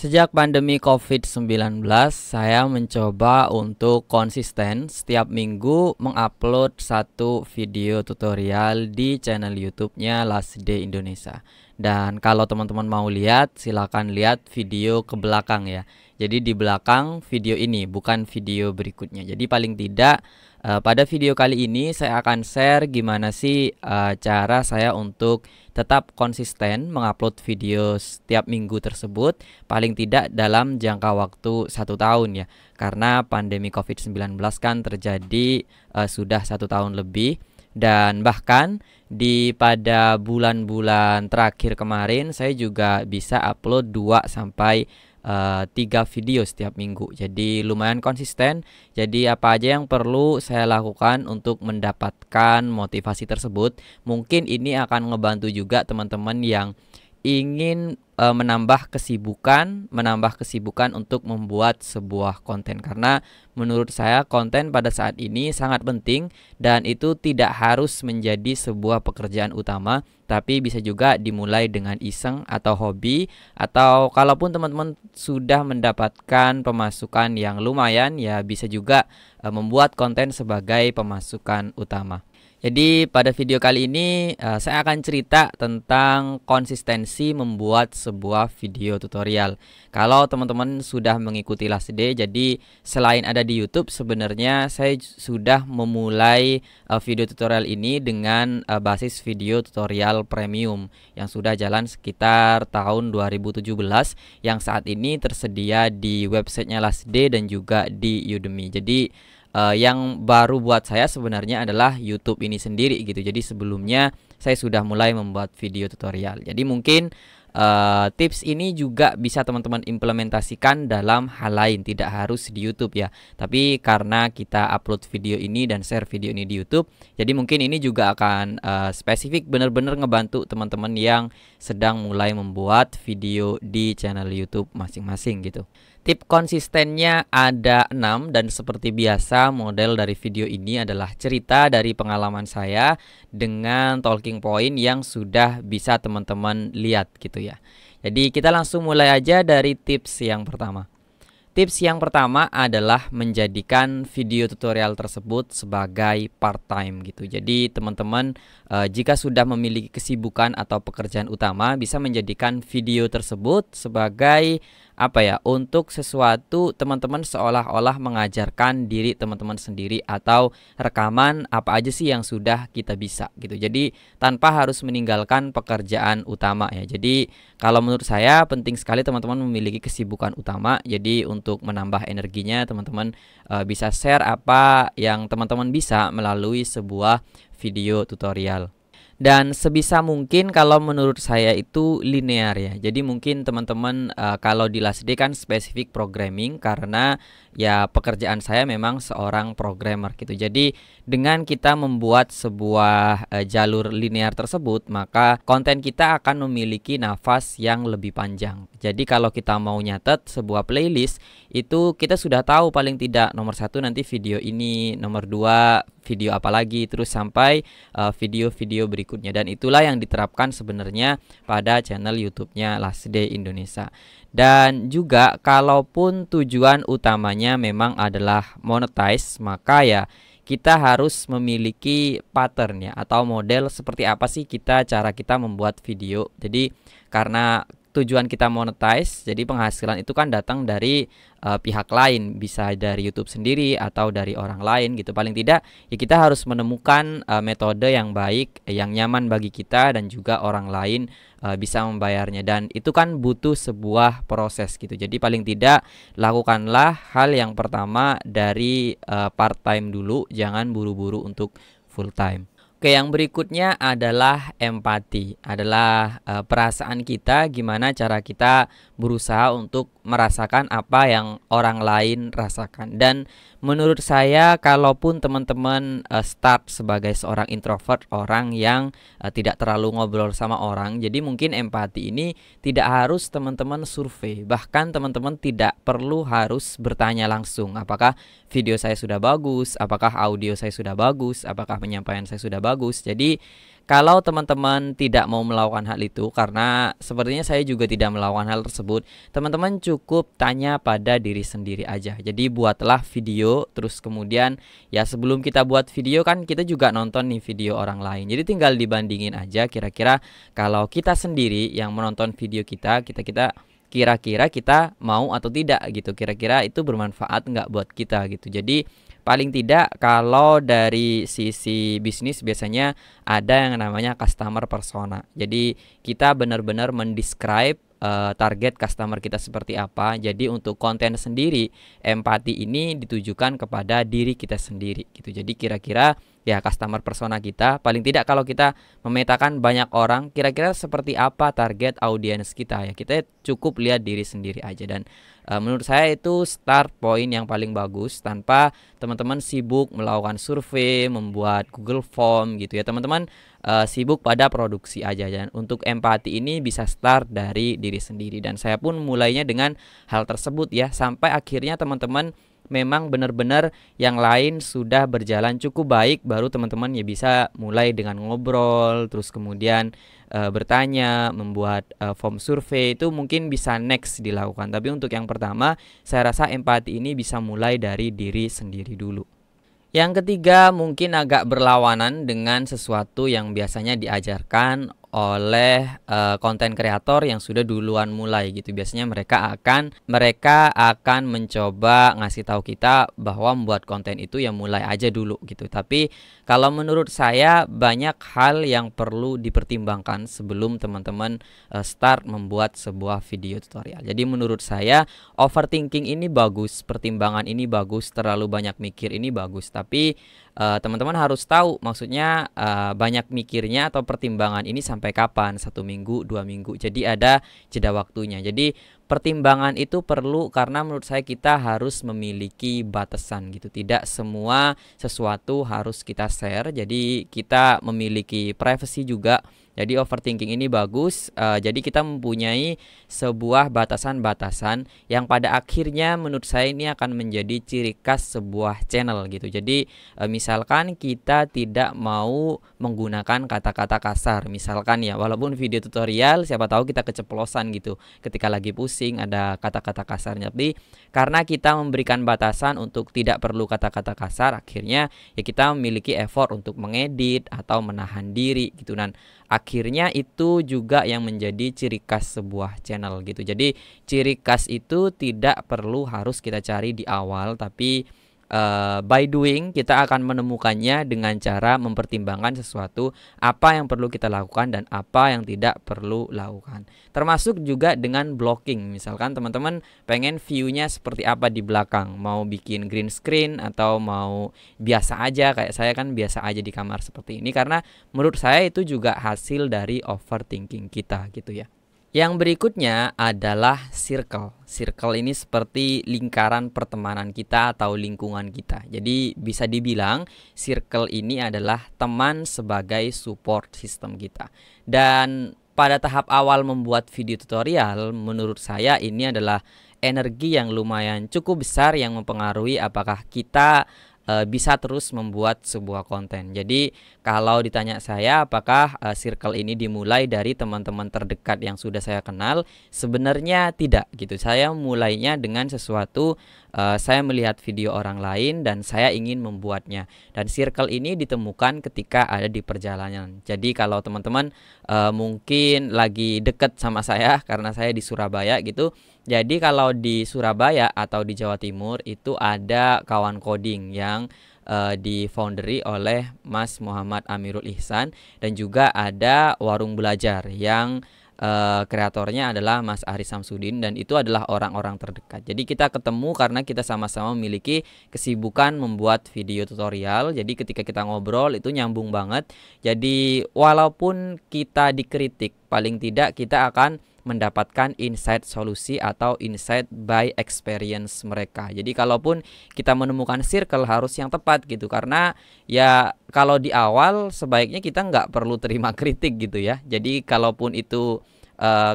Sejak pandemi COVID-19, saya mencoba untuk konsisten setiap minggu mengupload satu video tutorial di channel YouTube-nya Last Day Indonesia. Dan kalau teman-teman mau lihat, silakan lihat video ke belakang ya. Jadi di belakang video ini, bukan video berikutnya. Jadi paling tidak pada video kali ini saya akan share gimana sih cara saya untuk tetap konsisten mengupload video setiap minggu tersebut, paling tidak dalam jangka waktu 1 tahun ya, karena pandemi COVID-19 kan terjadi sudah 1 tahun lebih. Dan bahkan pada bulan-bulan terakhir kemarin saya juga bisa upload 2 sampai 3 video setiap minggu. Jadi lumayan konsisten. Jadi apa aja yang perlu saya lakukan untuk mendapatkan motivasi tersebut, mungkin ini akan ngebantu juga teman-teman yang ingin menambah kesibukan untuk membuat sebuah konten, karena menurut saya konten pada saat ini sangat penting dan itu tidak harus menjadi sebuah pekerjaan utama, tapi bisa juga dimulai dengan iseng atau hobi, atau kalaupun teman-teman sudah mendapatkan pemasukan yang lumayan ya bisa juga membuat konten sebagai pemasukan utama. Jadi pada video kali ini saya akan cerita tentang konsistensi membuat sebuah video tutorial. Kalau teman-teman sudah mengikuti Last Day, jadi selain ada di YouTube, sebenarnya saya sudah memulai video tutorial ini dengan basis video tutorial premium yang sudah jalan sekitar tahun 2017, yang saat ini tersedia di websitenya Last Day dan juga di Udemy. Jadi yang baru buat saya sebenarnya adalah YouTube ini sendiri gitu. Jadi sebelumnya saya sudah mulai membuat video tutorial. Jadi mungkin tips ini juga bisa teman-teman implementasikan dalam hal lain, tidak harus di YouTube ya. Tapi karena kita upload video ini dan share video ini di YouTube, jadi mungkin ini juga akan spesifik benar-benar ngebantu teman-teman yang sedang mulai membuat video di channel YouTube masing-masing gitu. Tip konsistennya ada 6 dan seperti biasa model dari video ini adalah cerita dari pengalaman saya dengan talking point yang sudah bisa teman-teman lihat gitu ya. Jadi kita langsung mulai aja dari tips yang pertama. Tips yang pertama adalah menjadikan video tutorial tersebut sebagai part-time gitu. Jadi teman-teman jika sudah memiliki kesibukan atau pekerjaan utama, bisa menjadikan video tersebut sebagai untuk sesuatu teman-teman seolah-olah mengajarkan diri teman-teman sendiri, atau rekaman apa aja sih yang sudah kita bisa gitu. Jadi tanpa harus meninggalkan pekerjaan utama ya. Jadi kalau menurut saya penting sekali teman-teman memiliki kesibukan utama. Jadi untuk menambah energinya teman-teman bisa share apa yang teman-teman bisa melalui sebuah video tutorial. Dan sebisa mungkin kalau menurut saya itu linear ya. Jadi mungkin teman-teman kalau di Last Day kan spesifik programming, karena ya pekerjaan saya memang seorang programmer gitu. Jadi dengan kita membuat sebuah jalur linear tersebut, maka konten kita akan memiliki nafas yang lebih panjang. Jadi kalau kita mau nyatet sebuah playlist, itu kita sudah tahu paling tidak nomor 1 nanti video ini, nomor 2 video apa lagi, terus sampai video-video berikutnya. Dan itulah yang diterapkan sebenarnya pada channel YouTube-nya Last Day Indonesia. Dan juga kalaupun tujuan utamanya memang adalah monetize, maka ya kita harus memiliki pattern ya, atau model seperti apa sih cara kita membuat video. Jadi karena tujuan kita monetize, jadi penghasilan itu kan datang dari pihak lain, bisa dari YouTube sendiri atau dari orang lain gitu. Paling tidak ya kita harus menemukan metode yang baik, yang nyaman bagi kita dan juga orang lain bisa membayarnya, dan itu kan butuh sebuah proses gitu. Jadi paling tidak lakukanlah hal yang pertama dari part time dulu, jangan buru-buru untuk full time. Oke, yang berikutnya adalah empati, adalah perasaan kita, gimana cara kita berusaha untuk merasakan apa yang orang lain rasakan. Dan menurut saya kalaupun teman-teman start sebagai seorang introvert, orang yang tidak terlalu ngobrol sama orang, jadi mungkin empati ini tidak harus teman-teman survei. Bahkan teman-teman tidak perlu harus bertanya langsung, apakah video saya sudah bagus, apakah audio saya sudah bagus, apakah penyampaian saya sudah bagus. bagus. Jadi kalau teman-teman tidak mau melakukan hal itu, karena sepertinya saya juga tidak melakukan hal tersebut, teman-teman cukup tanya pada diri sendiri aja. Jadi buatlah video, terus kemudian ya sebelum kita buat video kan kita juga nonton nih video orang lain. Jadi tinggal dibandingin aja kira-kira kalau kita sendiri yang menonton video kita kira-kira kita mau atau tidak gitu. Kira-kira itu bermanfaat nggak buat kita gitu. Jadi paling tidak kalau dari sisi bisnis biasanya ada yang namanya customer persona. Jadi kita benar-benar mendescribe target customer kita seperti apa. Jadi untuk konten sendiri, empati ini ditujukan kepada diri kita sendiri gitu. Jadi kira-kira ya customer persona kita, paling tidak kalau kita memetakan banyak orang, kira-kira seperti apa target audiens kita ya. Kita cukup lihat diri sendiri aja, dan menurut saya itu start point yang paling bagus tanpa teman-teman sibuk melakukan survei, membuat Google Form gitu ya. Teman-teman sibuk pada produksi aja, dan untuk empati ini bisa start dari diri sendiri, dan saya pun mulainya dengan hal tersebut ya, sampai akhirnya teman-teman memang benar-benar yang lain sudah berjalan cukup baik, baru teman-teman ya bisa mulai dengan ngobrol, terus kemudian bertanya, membuat form survei, itu mungkin bisa next dilakukan. Tapi untuk yang pertama, saya rasa empati ini bisa mulai dari diri sendiri dulu. Yang ketiga mungkin agak berlawanan dengan sesuatu yang biasanya diajarkan oleh konten kreator yang sudah duluan mulai gitu. Biasanya mereka akan mencoba ngasih tahu kita bahwa membuat konten itu ya mulai aja dulu gitu. Tapi kalau menurut saya banyak hal yang perlu dipertimbangkan sebelum teman-teman start membuat sebuah video tutorial. Jadi menurut saya overthinking ini bagus, pertimbangan ini bagus, terlalu banyak mikir ini bagus. Tapi teman-teman harus tahu maksudnya banyak mikirnya atau pertimbangan ini sampai kapan, 1 minggu, 2 minggu. Jadi ada jeda waktunya. Jadi pertimbangan itu perlu karena menurut saya kita harus memiliki batasan gitu. Tidak semua sesuatu harus kita share. Jadi kita memiliki privacy juga. Jadi overthinking ini bagus. Jadi kita mempunyai sebuah batasan-batasan yang pada akhirnya menurut saya ini akan menjadi ciri khas sebuah channel gitu. Jadi misalkan kita tidak mau menggunakan kata-kata kasar. Misalkan ya, walaupun video tutorial siapa tahu kita keceplosan gitu ketika lagi pusing ada kata-kata kasarnya. Tapi karena kita memberikan batasan untuk tidak perlu kata-kata kasar, akhirnya ya kita memiliki effort untuk mengedit atau menahan diri gitu. Dan akhirnya itu juga yang menjadi ciri khas sebuah channel gitu. Jadi ciri khas itu tidak perlu harus kita cari di awal, tapi by doing kita akan menemukannya dengan cara mempertimbangkan sesuatu, apa yang perlu kita lakukan dan apa yang tidak perlu lakukan. Termasuk juga dengan blocking. Misalkan teman-teman pengen view-nya seperti apa di belakang, mau bikin green screen atau mau biasa aja, kayak saya kan biasa aja di kamar seperti ini, karena menurut saya itu juga hasil dari overthinking kita gitu ya. Yang berikutnya adalah circle. Circle ini seperti lingkaran pertemanan kita atau lingkungan kita. Jadi bisa dibilang circle ini adalah teman sebagai support system kita. Dan pada tahap awal membuat video tutorial, menurut saya ini adalah energi yang lumayan cukup besar yang mempengaruhi apakah kita bisa terus membuat sebuah konten. Jadi kalau ditanya saya apakah circle ini dimulai dari teman-teman terdekat yang sudah saya kenal, sebenarnya tidak gitu. Saya mulainya dengan sesuatu, saya melihat video orang lain dan saya ingin membuatnya. Dan circle ini ditemukan ketika ada di perjalanan. Jadi kalau teman-teman mungkin lagi deket sama saya karena saya di Surabaya gitu. Jadi kalau di Surabaya atau di Jawa Timur itu ada kawan coding yang di founderi oleh Mas Muhammad Amirul Ihsan, dan juga ada warung belajar yang kreatornya adalah Mas Ari Samsudin, dan itu adalah orang-orang terdekat. Jadi kita ketemu karena kita sama-sama memiliki kesibukan membuat video tutorial. Jadi ketika kita ngobrol itu nyambung banget. Jadi walaupun kita dikritik, paling tidak kita akan mendapatkan insight solusi atau insight by experience mereka. Jadi kalaupun kita menemukan circle harus yang tepat gitu, karena ya kalau di awal sebaiknya kita nggak perlu terima kritik gitu ya. Jadi kalaupun itu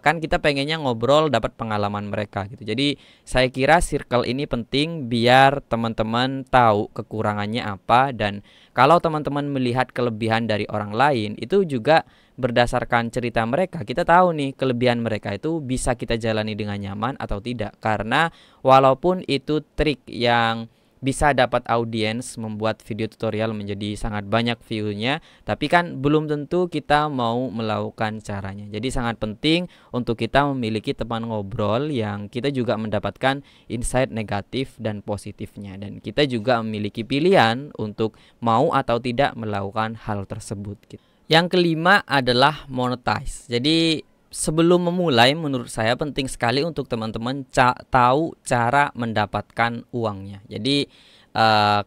kan kita pengennya ngobrol dapat pengalaman mereka gitu. Jadi saya kira circle ini penting biar teman-teman tahu kekurangannya apa, dan kalau teman-teman melihat kelebihan dari orang lain itu juga berdasarkan cerita mereka, kita tahu nih kelebihan mereka itu bisa kita jalani dengan nyaman atau tidak. Karena walaupun itu trik yang bisa dapat audiens, membuat video tutorial menjadi sangat banyak view-nya, tapi kan belum tentu kita mau melakukan caranya. Jadi sangat penting untuk kita memiliki teman ngobrol yang kita juga mendapatkan insight negatif dan positifnya, dan kita juga memiliki pilihan untuk mau atau tidak melakukan hal tersebut gitu. Yang kelima adalah monetize. Jadi sebelum memulai, menurut saya penting sekali untuk teman-teman tahu cara mendapatkan uangnya. Jadi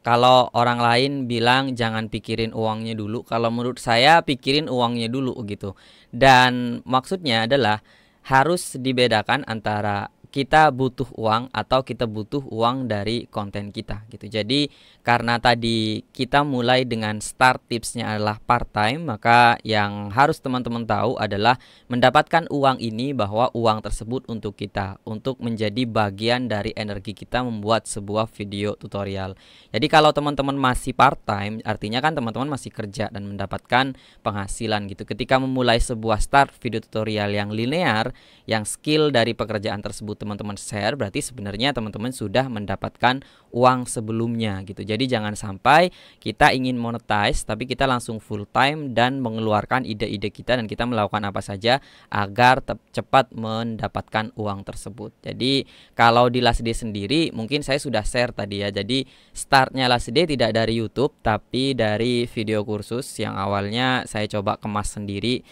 kalau orang lain bilang jangan pikirin uangnya dulu, kalau menurut saya pikirin uangnya dulu gitu. Dan maksudnya adalah harus dibedakan antara kita butuh uang atau kita butuh uang dari konten kita gitu. Jadi karena tadi kita mulai dengan start tipsnya adalah part time, maka yang harus teman-teman tahu adalah mendapatkan uang ini, bahwa uang tersebut untuk kita, untuk menjadi bagian dari energi kita membuat sebuah video tutorial. Jadi kalau teman-teman masih part time, artinya kan teman-teman masih kerja dan mendapatkan penghasilan gitu. Ketika memulai sebuah start video tutorial yang linear, yang skill dari pekerjaan tersebut teman-teman share, berarti sebenarnya teman-teman sudah mendapatkan uang sebelumnya gitu. Jadi jangan sampai kita ingin monetize tapi kita langsung full time dan mengeluarkan ide-ide kita dan kita melakukan apa saja agar cepat mendapatkan uang tersebut. Jadi kalau di Last Day sendiri mungkin saya sudah share tadi ya. Jadi startnya Last Day tidak dari YouTube tapi dari video kursus yang awalnya saya coba kemas sendiri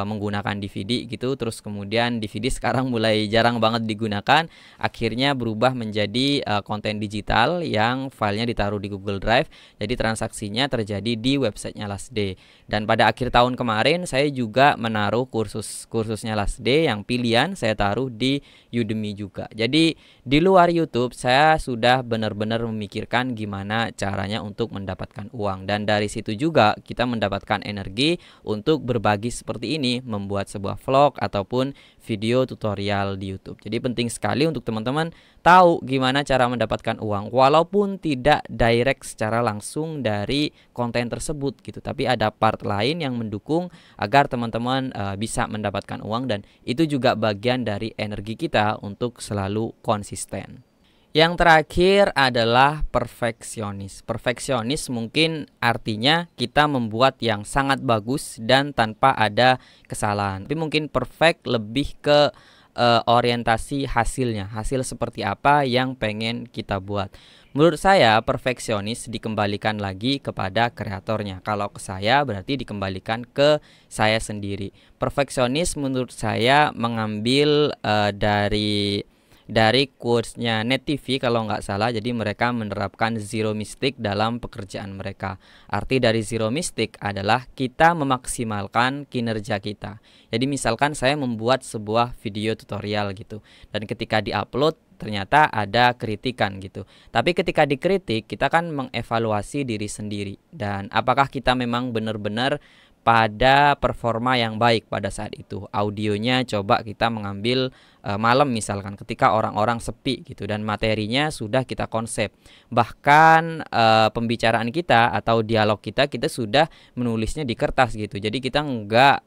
menggunakan DVD gitu. Terus kemudian DVD sekarang mulai jarang banget digunakan, akhirnya berubah menjadi konten digital yang filenya ditaruh di Google Drive. Jadi transaksinya terjadi di websitenya Last Day. Dan pada akhir tahun kemarin saya juga menaruh kursusnya Last Day yang pilihan saya taruh di Udemy juga. Jadi di luar YouTube saya sudah benar-benar memikirkan gimana caranya untuk mendapatkan uang, dan dari situ juga kita mendapatkan energi untuk berbagi seperti ini, membuat sebuah vlog ataupun video tutorial di YouTube. Jadi penting sekali untuk teman-teman tahu gimana cara mendapatkan uang, walaupun tidak direct secara langsung dari konten tersebut gitu, tapi ada part lain yang mendukung agar teman-teman bisa mendapatkan uang, dan itu juga bagian dari energi kita untuk selalu konsisten. Yang terakhir adalah perfeksionis. Perfeksionis mungkin artinya kita membuat yang sangat bagus dan tanpa ada kesalahan. Tapi mungkin perfect lebih ke orientasi hasilnya. Hasil seperti apa yang pengen kita buat. Menurut saya perfeksionis dikembalikan lagi kepada kreatornya. Kalau ke saya berarti dikembalikan ke saya sendiri. Perfeksionis menurut saya mengambil dari quotes-nya Net TV kalau nggak salah. Jadi mereka menerapkan zero mistake dalam pekerjaan mereka. Arti dari zero mistake adalah kita memaksimalkan kinerja kita. Jadi misalkan saya membuat sebuah video tutorial gitu, dan ketika diupload ternyata ada kritikan gitu. Tapi ketika dikritik kita kan mengevaluasi diri sendiri, dan apakah kita memang benar-benar pada performa yang baik pada saat itu. Audionya coba kita mengambil malam misalkan ketika orang-orang sepi gitu, dan materinya sudah kita konsep. Bahkan pembicaraan kita atau dialog kita sudah menulisnya di kertas gitu. Jadi kita enggak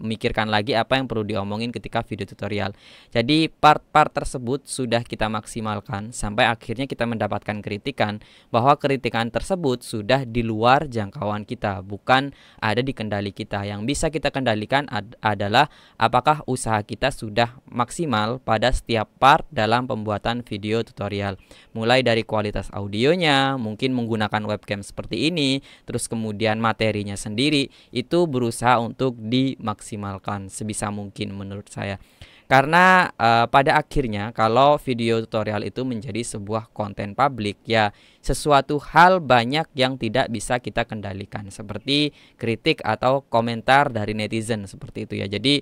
memikirkan lagi apa yang perlu diomongin ketika video tutorial. Jadi part-part tersebut sudah kita maksimalkan sampai akhirnya kita mendapatkan kritikan, bahwa kritikan tersebut sudah di luar jangkauan kita, bukan ada di kendali kita. Yang bisa kita kendalikan adalah apakah usaha kita sudah maksimal pada setiap part dalam pembuatan video tutorial. Mulai dari kualitas audionya, mungkin menggunakan webcam seperti ini, terus kemudian materinya sendiri, itu berusaha untuk dimaksimalkan sebisa mungkin menurut saya. Karena pada akhirnya kalau video tutorial itu menjadi sebuah konten publik, ya sesuatu hal banyak yang tidak bisa kita kendalikan, seperti kritik atau komentar dari netizen seperti itu ya. Jadi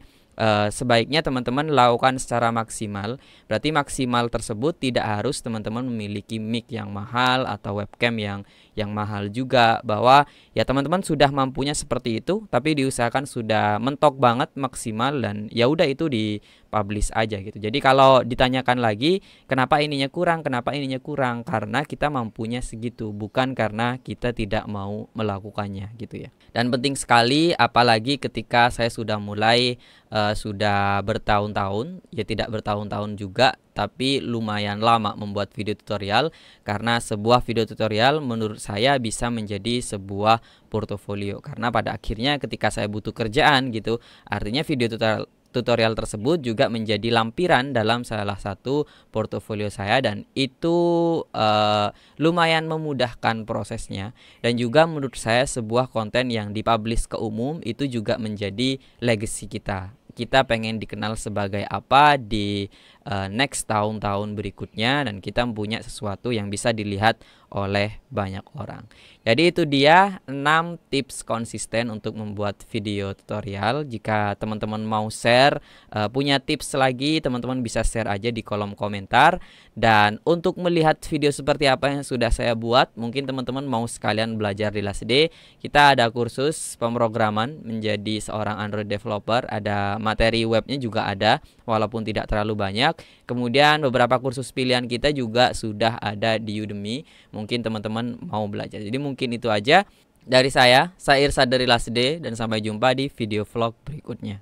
sebaiknya teman-teman lakukan secara maksimal. Berarti maksimal tersebut tidak harus teman-teman memiliki mic yang mahal atau webcam yang mahal juga, bahwa ya teman-teman sudah mampunya seperti itu, tapi diusahakan sudah mentok banget maksimal, dan ya udah itu di publish aja gitu. Jadi kalau ditanyakan lagi kenapa ininya kurang, karena kita mampunya segitu, bukan karena kita tidak mau melakukannya gitu ya. Dan penting sekali apalagi ketika saya sudah mulai sudah bertahun-tahun, ya tidak bertahun-tahun juga, tapi lumayan lama membuat video tutorial, karena sebuah video tutorial menurut saya bisa menjadi sebuah portofolio. Karena pada akhirnya ketika saya butuh kerjaan gitu, artinya video tutorial tersebut juga menjadi lampiran dalam salah satu portofolio saya, dan itu lumayan memudahkan prosesnya. Dan juga menurut saya sebuah konten yang dipublish ke umum itu juga menjadi legacy kita. Kita pengen dikenal sebagai apa di next tahun-tahun berikutnya, dan kita punya sesuatu yang bisa dilihat oleh banyak orang. Jadi itu dia 6 tips konsisten untuk membuat video tutorial. Jika teman-teman mau share, punya tips lagi, teman-teman bisa share aja di kolom komentar. Dan untuk melihat video seperti apa yang sudah saya buat, mungkin teman-teman mau sekalian belajar di LASD, kita ada kursus pemrograman menjadi seorang Android developer, ada materi webnya juga ada, walaupun tidak terlalu banyak. Kemudian beberapa kursus pilihan kita juga sudah ada di Udemy, mungkin teman-teman mau belajar. Jadi mungkin itu aja dari saya Irsa dari LASD, dan sampai jumpa di video vlog berikutnya.